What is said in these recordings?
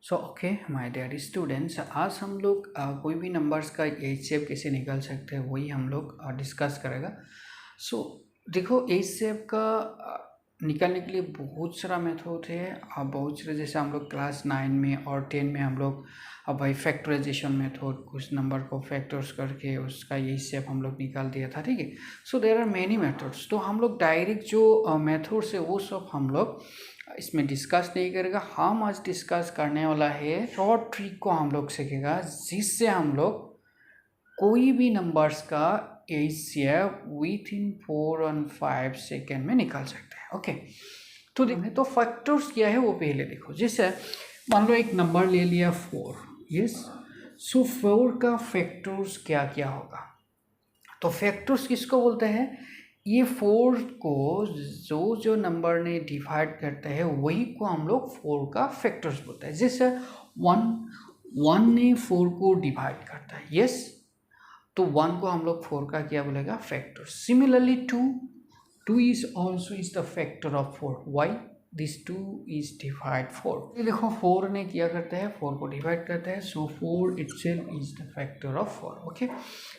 So okay my dear students, आज हम लोग कोई भी नंबर्स का एच शेप कैसे निकाल सकते हैं वही हम लोग डिस्कस करेगा। सो देखो, एच शेप का निकालने के लिए बहुत सारा मेथड है। बहुत सारे, जैसे हम लोग क्लास 9 में और 10 में हम लोग भाई फैक्टराइजेशन मेथड, कुछ नंबर को फैक्टर्स करके उसका एच शेप हम लोग निकाल दिया था, ठीक है। So there are many methods. तो हम लोग डायरेक्ट जो मेथड्स है वो सब हम लोग इसमें डिस्कस नहीं करेगा। हम आज डिस्कस करने वाला है शॉर्ट ट्रिक को हम लोग सीखेगा, जिससे हम लोग कोई भी नंबर्स का एच शेप विथ इन 4 और 5 सेकेंड में निकाल सकते हैं। ओके, तो देखो, तो फैक्टर्स क्या है वो पहले देखो। जैसे मान लो एक नंबर ले लिया 4, यस। सो 4 का फैक्टर्स क्या क्या होगा? तो फैक्टर्स किसको बोलते हैं? ये 4 को जो नंबर ने डिवाइड करता है वही को हम लोग 4 का फैक्टर्स बोलते हैं। जैसे 1 ने 4 को डिवाइड करता है, यस। तो 1 को हम लोग 4 का क्या बोलेगा? Factor. Similarly 2 is also is the factor of 4। Why? This 2 is divide 4। ये देखो, 4 ने क्या करता है? 4 को डिवाइड करता है। So 4 itself is the factor of 4। Okay,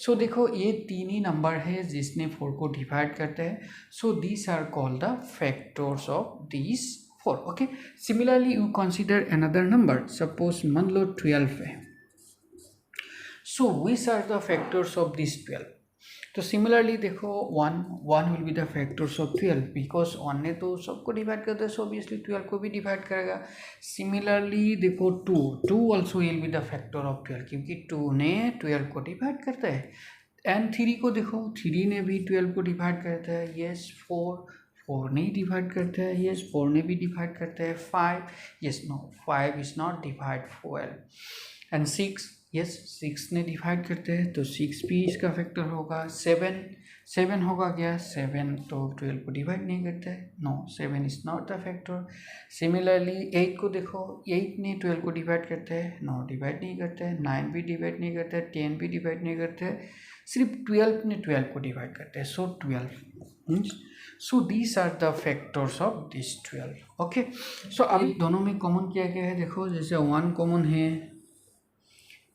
so देखो, ये तीन ही नंबर है जिसने 4 को डिवाइड करता है। So these are called the factors of these 4। Okay, similarly you consider another number. Suppose मान लो 12 है। So which are the factors of this 12? तो सिमिलरली देखो, 1 will be the factors of 12 because 1 ने तो सबको डिवाइड करता है, सो ऑब्वियसली 12 को भी डिवाइड करेगा। सिमिलरली देखो, 2 also will be the factor of 12 क्योंकि 2 ने 12 को डिवाइड करता है। एंड 3 को देखो, 3 ने भी 12 को डिवाइड करता है, यस। 4 ने डिवाइड करता है, यस। 4 ने भी डिवाइड करता है। 5, yes. No, 5 is not divide 12। And 6, yes, 6 ने डिवाइड करते हैं, तो 6 भी इसका फैक्टर होगा। 7 होगा क्या? 7 तो 12 को डिवाइड नहीं करता है, no, 7 is not the factor. Similarly 8 को देखो, 8 ने 12 को डिवाइड करता है, नो, डिवाइड नहीं करता है। 9 भी डिवाइड नहीं करता है, 10 भी डिवाइड नहीं करता है, सिर्फ 12 ने 12 को डिवाइड करता है, so 12। So these are the factors of this 12। Okay, so अब दोनों में कॉमन क्या क्या है देखो। जैसे 1 कॉमन है,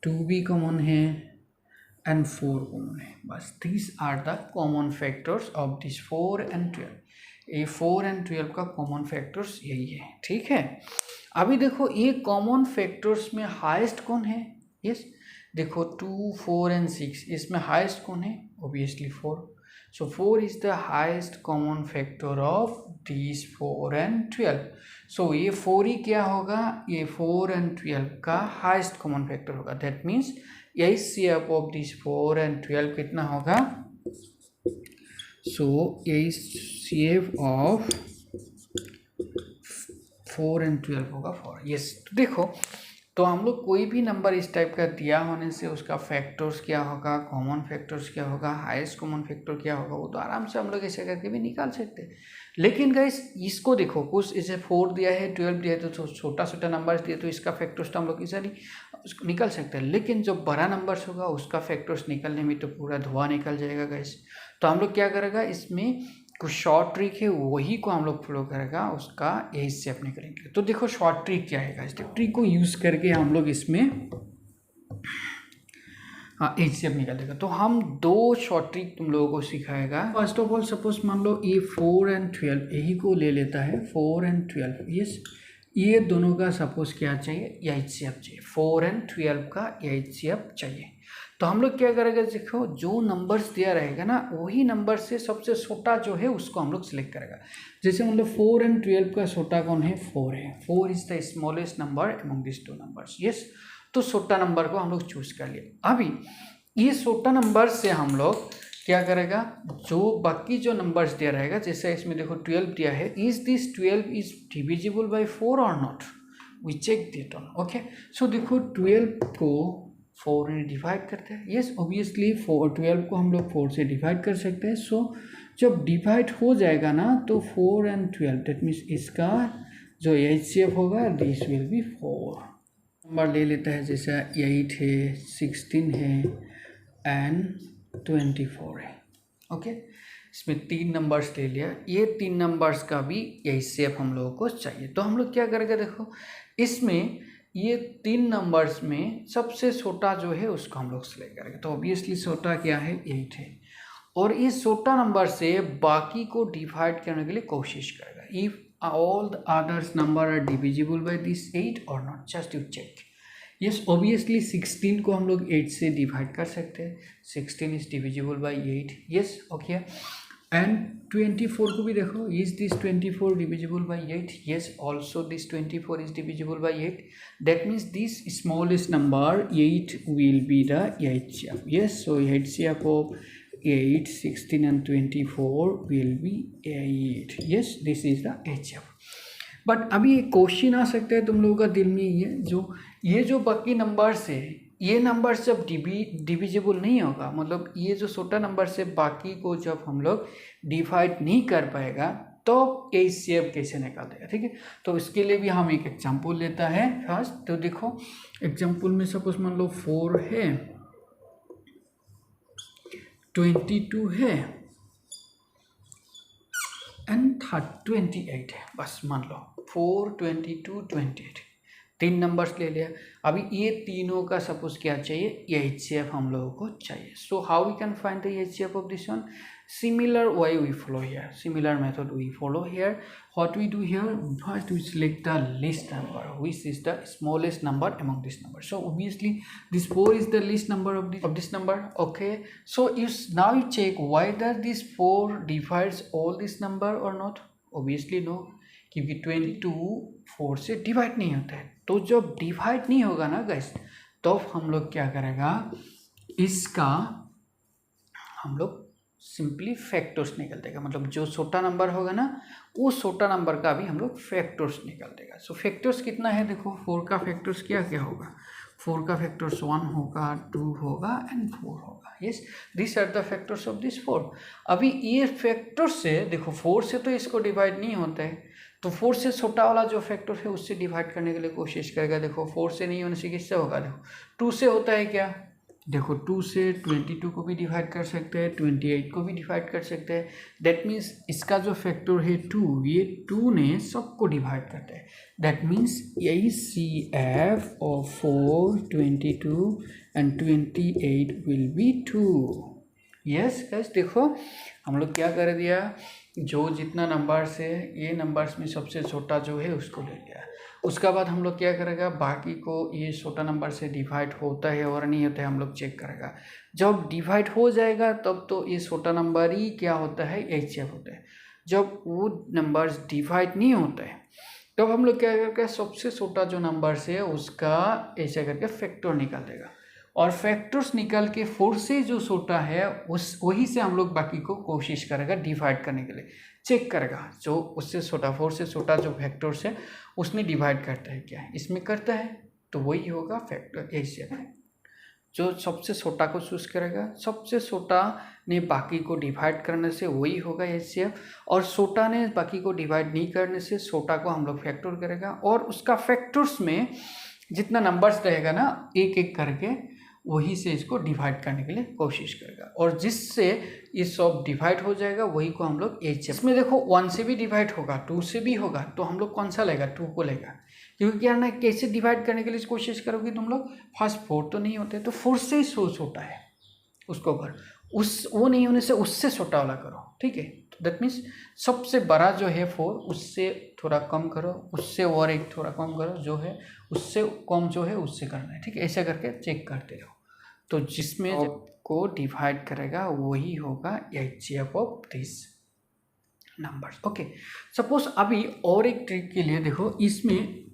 2 भी कॉमन है, एंड 4 कॉमन है, बस। These are the common factors of this 4 and 12। ये 4 एंड 12 का कॉमन फैक्टर्स यही है, ठीक है। अभी देखो, ये कॉमन फैक्टर्स में हाईएस्ट कौन है? यस, देखो 2, 4 एंड 6, इसमें हाईएस्ट कौन है? Obviously 4। So 4 is the highest common factor of this 4 and 12। सो ये 4 ही क्या होगा? ये 4 एंड 12 का हाईएस्ट कॉमन फैक्टर होगा। That means H shape of this 4 and 12 कितना होगा? So H shape of 4 and 12 होगा 4। यस, तो देखो, तो हम लोग कोई भी नंबर इस टाइप का दिया होने से उसका फैक्टर्स क्या होगा, कॉमन फैक्टर्स क्या होगा, हाईएस्ट कॉमन फैक्टर क्या होगा, वो तो आराम से हम लोग ऐसे करके भी निकाल सकते हैं। लेकिन गाइस, इसको देखो, कुछ इसे 4 दिया है, 12 दिया है, तो छोटा छोटा नंबर्स दिए तो इसका फैक्टर्स तो हम लोग इजीली उसको निकाल सकते हैं। लेकिन जो बड़ा नंबर्स होगा उसका फैक्टर्स निकलने में तो पूरा धुआं निकल जाएगा गाइस। तो हम लोग क्या करेगा, इसमें कुछ शॉर्ट ट्रिक है, वही को हम लोग फॉलो करेगा, उसका एच शेप निकलेंगे। तो देखो, शॉर्ट ट्रिक क्या है? इस ट्रिक को यूज़ करके हम लोग इसमें एच शेप निकालेगा। तो हम 2 शॉर्ट ट्रिक तुम लोगों को सिखाएगा। फर्स्ट ऑफ ऑल, सपोज मान लो ये 4 एंड 12 यही को ले लेता है, 4 एंड 12, यस। ये दोनों का सपोज क्या चाहिए? एच शेप चाहिए। 4 एंड 12 का एच शेप चाहिए। तो हम लोग क्या करेंगे, देखो, जो नंबर्स दिया रहेगा ना, वही नंबर से सबसे छोटा जो है उसको हम लोग सिलेक्ट करेगा। जैसे मतलब 4 एंड 12 का छोटा कौन है? 4 है। 4 is the smallest number among this 2 numbers, yes. तो छोटा नंबर को हम लोग चूज कर लिया। अभी ये छोटा नंबर से हम लोग क्या करेगा, जो बाकी जो नंबर्स दिया रहेगा, जैसे इसमें देखो 12 दिया है, is this 12 is divisible by 4 और not? We check that on. Okay, so देखो 12 को 4 ने डिवाइड करते हैं, यस। ऑब्वियसली 12 को हम लोग 4 से डिवाइड कर सकते हैं। सो जब डिवाइड हो जाएगा ना, तो 4 एंड 12, दैट मीन्स इसका जो एच शेप होगा, दिस विल बी 4। नंबर ले लेता है, जैसे 8 है, 16 है एंड 24 है। ओके, इसमें 3 नंबर्स ले लिया। ये 3 नंबर्स का भी एच शेप हम लोगों को चाहिए। तो हम लोग क्या करेंगे, देखो, इसमें ये 3 नंबर्स में सबसे छोटा जो है उसको हम लोग सेलेक्ट करेंगे। तो ऑब्वियसली छोटा क्या है, 8 है, और इस छोटा नंबर से बाकी को डिवाइड करने के लिए कोशिश करेगा। If all the others number are divisible by this 8 और not, just you check. Yes, obviously 16 को हम लोग 8 से डिवाइड कर सकते हैं। 16 is divisible bye 8। Yes, okay. And 24 को भी देखो, is this 24 divisible by 8? Yes, also this 24 is divisible bye 8। That means this smallest number 8 will be the HCF. Yes, so HCF of 8, 16 and 24 will be 8. Yes, this is the HCF. But अभी एक question आ सकता है तुम लोगों का दिल में, ये जो बाकी नंबर्स है, ये नंबर जब डिविजिबल नहीं होगा, मतलब ये जो छोटा नंबर से बाकी को जब हम लोग डिवाइड नहीं कर पाएगा तो HCF कैसे निकालेगा? ठीक है, तो इसके लिए भी हम एक एग्जांपल लेता है फर्स्ट। तो देखो एग्जांपल में सपोज मान लो 4 है, 22 है एंड 28 है, बस मान लो 4, 22, 28, 3 नंबर्स ले लिया। अभी ये तीनों का सपोज क्या चाहिए, HCF हम लोगों को चाहिए। So how we can find the HCF of this one? Similar way we follow here, similar method we follow here. What we do here, first we select the least number, which is the smallest number among this number. So obviously this 4 is the least number of this number. Okay, so now you check whether this 4 divides all this number or not. Obviously no, क्योंकि 22 4 से divide नहीं होता है। तो जब divide नहीं होगा ना गाइस, तो हम लोग क्या करेगा, इसका हम लोग सिंपली फैक्टर्स निकल देगा। मतलब जो छोटा नंबर होगा ना, उस छोटा नंबर का भी हम लोग फैक्टर्स निकल देगा। सो फैक्टर्स कितना है, देखो 4 का फैक्टर्स क्या क्या होगा। 4 का फैक्टर्स 1 होगा, 2 होगा एंड 4 होगा। Yes, this are the factors of this 4। अभी ये फैक्टर्स से देखो 4 से तो इसको डिवाइड नहीं होता है, तो 4 से छोटा वाला जो फैक्टर है उससे डिवाइड करने के लिए कोशिश करेगा। देखो 4 से नहीं होने से किससे होगा, देखो 2 से होता है क्या, देखो 2 से 22 को भी डिवाइड कर सकते हैं, 28 को भी डिवाइड कर सकते हैं। दैट मीन्स इसका जो फैक्टर है 2, ये 2 ने सबको डिवाइड करता है। That means HCF of 4, 22 and 28 will be 2। Yes guys, देखो हम लोग क्या कर दिया, जो जितना नंबर्स है ये नंबर्स में सबसे छोटा जो है उसको ले लिया। उसका बाद हम लोग क्या करेगा, बाकी को ये छोटा नंबर से डिवाइड होता है और नहीं होता है हम लोग चेक करेगा। जब डिवाइड हो जाएगा तब तो ये छोटा नंबर ही क्या होता है, HCF होता है। जब वो नंबर्स डिवाइड नहीं होता है तब हम लोग क्या करेगा, सबसे छोटा जो नंबर्स है उसका ऐसा करके फैक्टर निकाल देगा, और फैक्टर्स निकाल के 4 से जो छोटा है उस वही से हम लोग बाकी को कोशिश करेगा डिवाइड करने के लिए, चेक करेगा जो उससे छोटा 4 से छोटा जो फैक्टर्स है उसने डिवाइड करता है क्या, इसमें करता है तो वही होगा फैक्टर HCF। जो सबसे छोटा को चूज करेगा, सबसे छोटा ने बाकी को डिवाइड करने से वही होगा HCF, और छोटा ने बाकी को डिवाइड नहीं करने से छोटा को हम लोग फैक्टर करेगा, और उसका फैक्टर्स में जितना नंबर्स रहेगा ना एक एक करके वही से इसको डिवाइड करने के लिए कोशिश करेगा, और जिससे ये सब डिवाइड हो जाएगा वही को हम लोग HCF। इसमें देखो 1 से भी डिवाइड होगा, 2 से भी होगा, तो हम लोग कौन सा लेगा, 2 को लेगा, क्योंकि क्या ना कैसे डिवाइड करने के लिए कोशिश करोगे तुम लोग, फर्स्ट 4 तो नहीं होते तो 4 से ही छोटा है उसको करो, वो नहीं होने से उससे छोटा वाला करो। ठीक है, दैट मीन्स सबसे बड़ा जो है 4 उससे थोड़ा कम करो, उससे और एक थोड़ा कम करो, जो है उससे कम जो है उससे करना है। ठीक है, ऐसा करके चेक करते रहो, तो जिसमें को डिवाइड करेगा वही होगा HCF of this numbers. Okay, suppose अभी और एक ट्रिक के लिए देखो, इसमें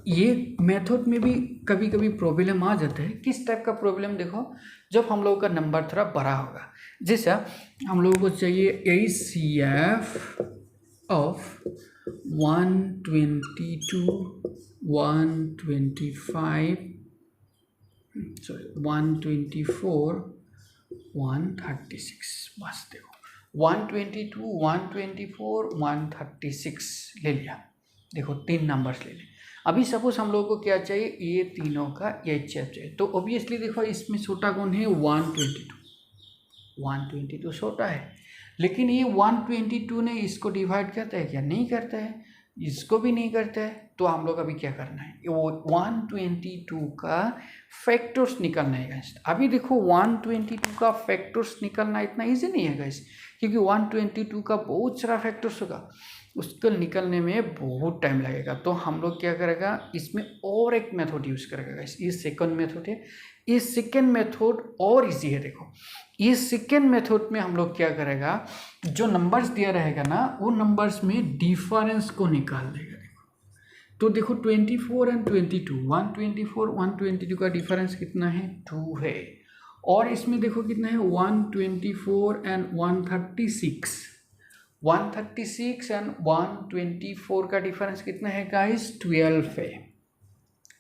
ये मेथड में भी कभी कभी प्रॉब्लम आ जाता है। किस टाइप का प्रॉब्लम, देखो जब हम लोगों का नंबर थोड़ा बड़ा होगा, जैसा हम लोगों को चाहिए HCF ऑफ 122, 125, 124, 136, बस देखो 122, 124, 136 ले लिया। देखो 3 नंबर्स ले लिए। अभी सपोज हम लोगों को क्या चाहिए, ये तीनों का HCF चाहिए, तो ऑब्वियसली देखो इसमें छोटा कौन है, 122 छोटा है, लेकिन ये 122 ने इसको डिवाइड करता है क्या, नहीं करता है, इसको भी नहीं करता है, तो हम लोग अभी क्या करना है, वो 122 का फैक्टर्स निकालना है गाइस। अभी देखो 122 का फैक्टर्स निकालना इतना इजी नहीं है गाइस, क्योंकि 122 का बहुत सारा फैक्टर्स होगा, उसको निकलने में बहुत टाइम लगेगा। तो हम लोग क्या करेगा, इसमें और एक मेथड यूज़ करेगा गाइस। ये सेकंड मेथड है, ये सेकंड मेथड और इजी है। देखो ये सेकंड मेथड में हम लोग क्या करेगा, जो नंबर्स दिया रहेगा ना, वो नंबर्स में डिफरेंस को निकाल देगा। देखो तो देखो 24 एंड 22, 124 122 का डिफरेंस कितना है, 2 है। और इसमें देखो कितना है, 124 एंड 136, 136 एंड 124 का डिफरेंस कितना है गाइस, 12 है।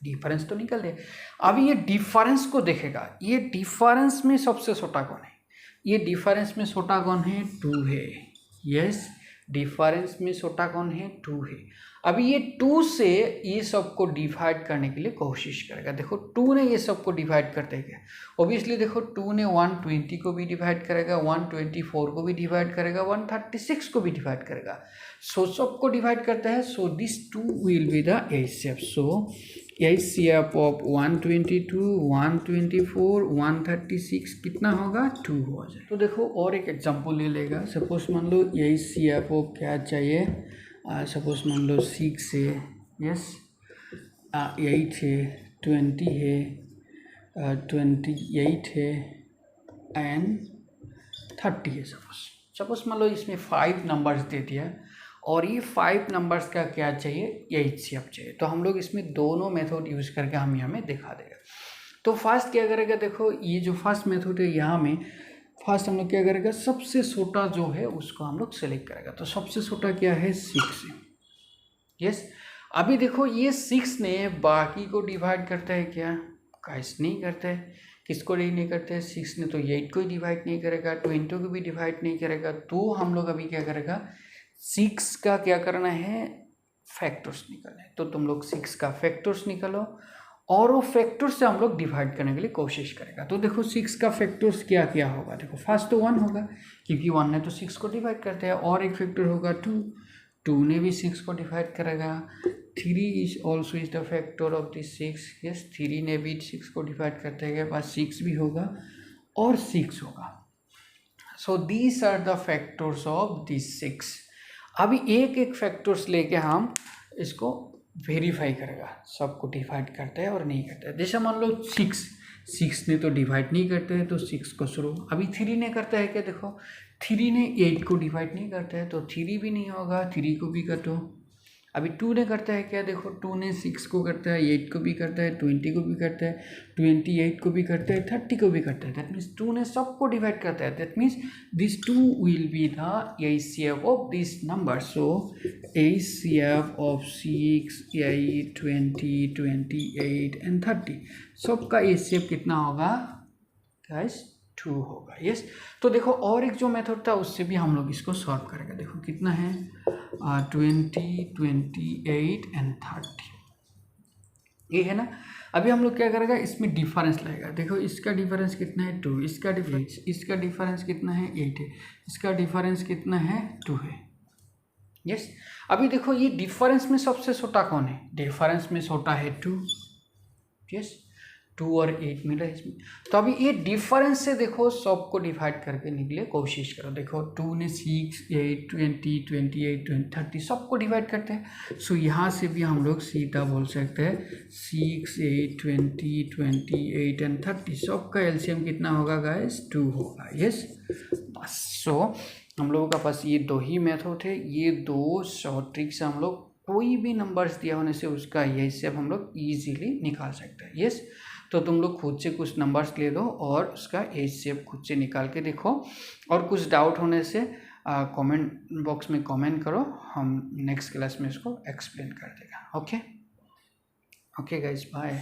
डिफरेंस तो निकल दे। अभी ये डिफरेंस को देखेगा, ये डिफरेंस में सबसे छोटा कौन है, ये डिफरेंस में छोटा कौन है, 2 है। यस, डिफरेंस में छोटा कौन है, 2 है। अभी ये 2 से ये सबको डिवाइड करने के लिए कोशिश करेगा। देखो 2 ने ये सबको डिवाइड करते हैं क्या, ऑब्वियसली देखो 2 ने 120 को भी डिवाइड करेगा, 124 को भी डिवाइड करेगा, 136 को भी डिवाइड करेगा। सो सबको डिवाइड करता है। So this 2 will be the HCF। So HCF of 122 124 136 कितना होगा, 2 हो जाए। तो देखो और एक एग्जांपल ले लेगा। सपोज मान लो HCF ऑफ क्या चाहिए, सपोज मान लो 6 है, यस 8 है, 20 है, 28 है एंड 30 है। सपोज मान लो इसमें 5 नंबर्स दे दिया और ये 5 नंबर्स का क्या चाहिए, HCF चाहिए। तो हम लोग इसमें दोनों मेथड यूज़ करके हम यहाँ में दिखा देगा। तो फर्स्ट क्या करेगा, देखो ये जो फर्स्ट मेथड है, यहाँ में फर्स्ट हम लोग क्या करेगा, सबसे छोटा जो है उसको हम लोग सेलेक्ट करेगा। तो सबसे छोटा क्या है, 6 है। यस, अभी देखो ये 6 ने बाकी को डिवाइड करता है क्या, गाइस नहीं करता है। किसको नहीं करते हैं, 6 ने तो 8 को ही डिवाइड नहीं करेगा, 20 को भी डिवाइड नहीं करेगा। तो हम लोग अभी क्या करेगा, 6 का क्या करना है, फैक्टर्स निकालना है। तो तुम लोग 6 का फैक्टर्स निकालो और वो फैक्टर्स से हम लोग डिवाइड करने के लिए कोशिश करेगा। तो देखो 6 का फैक्टर्स क्या क्या होगा, देखो फर्स्ट तो 1 होगा, क्योंकि 1 ने तो 6 को डिवाइड करते हैं। और एक फैक्टर होगा 2 ने भी 6 को डिवाइड करेगा। 3 is also is the factor of this 6, yes 3 ने भी 6 को डिवाइड करते हैं, पास 6 भी होगा और 6 होगा। So these are the factors of this 6। अभी एक एक फैक्टर्स लेके हम इसको वेरीफाई करेगा, सबको डिवाइड करता है और नहीं करता है। जैसे मान लो 6 ने तो डिवाइड नहीं करते हैं, तो 6 को शुरू। अभी 3 ने करता है क्या, देखो 3 ने 8 को डिवाइड नहीं करता है, तो 3 भी नहीं होगा, 3 को भी काटो। अभी 2 ने करता है क्या, देखो 2 ने 6 को करता है, 8 को भी करता है, 20 को भी करता है, 28 को भी करता है, 30 को भी करता है। दैट मीन्स 2 ने सबको डिवाइड करता है। That means this 2 will be the HCF of this number. So HCF of 6, 8, 20, 28 and 30 सबका HCF कितना होगा गाइस, 2 होगा। यस, तो देखो और एक जो मेथड था उससे भी हम लोग इसको सॉल्व करेंगे। देखो कितना है, 20, 28 एंड 30 ये है ना। अभी हम लोग क्या करेगा, इसमें डिफरेंस लगेगा। देखो इसका डिफरेंस कितना है, 2, इसका डिफरेंस कितना है, 8 है, इसका डिफरेंस कितना है, 2 है। यस, अभी देखो ये डिफरेंस में सबसे छोटा कौन है, डिफरेंस में छोटा है 2। यस, 2 और 8 मिला इसमें। तो अभी ये डिफरेंस से देखो सबको डिवाइड करके निकले कोशिश करो। देखो 2 ने 6, 8, 20, 28, 30 सबको डिवाइड करते हैं। सो यहाँ से भी हम लोग सीधा बोल सकते हैं 6, 8, 20, 28 एंड 30 सबका एलसीएम कितना होगा गाइस, 2 होगा। यस, बस। सो हम लोगों का पास ये 2 ही मेथड है। ये 2 शॉर्ट ट्रिक से हम लोग कोई भी नंबर्स दिया होने से उसका HCF हम लोग ईजिली निकाल सकते हैं। यस, तो तुम लोग खुद से कुछ नंबर्स ले लो और उसका HCF खुद से निकाल के देखो, और कुछ डाउट होने से कमेंट बॉक्स में कमेंट करो, हम नेक्स्ट क्लास में इसको एक्सप्लेन कर देगा। Okay guys, bye.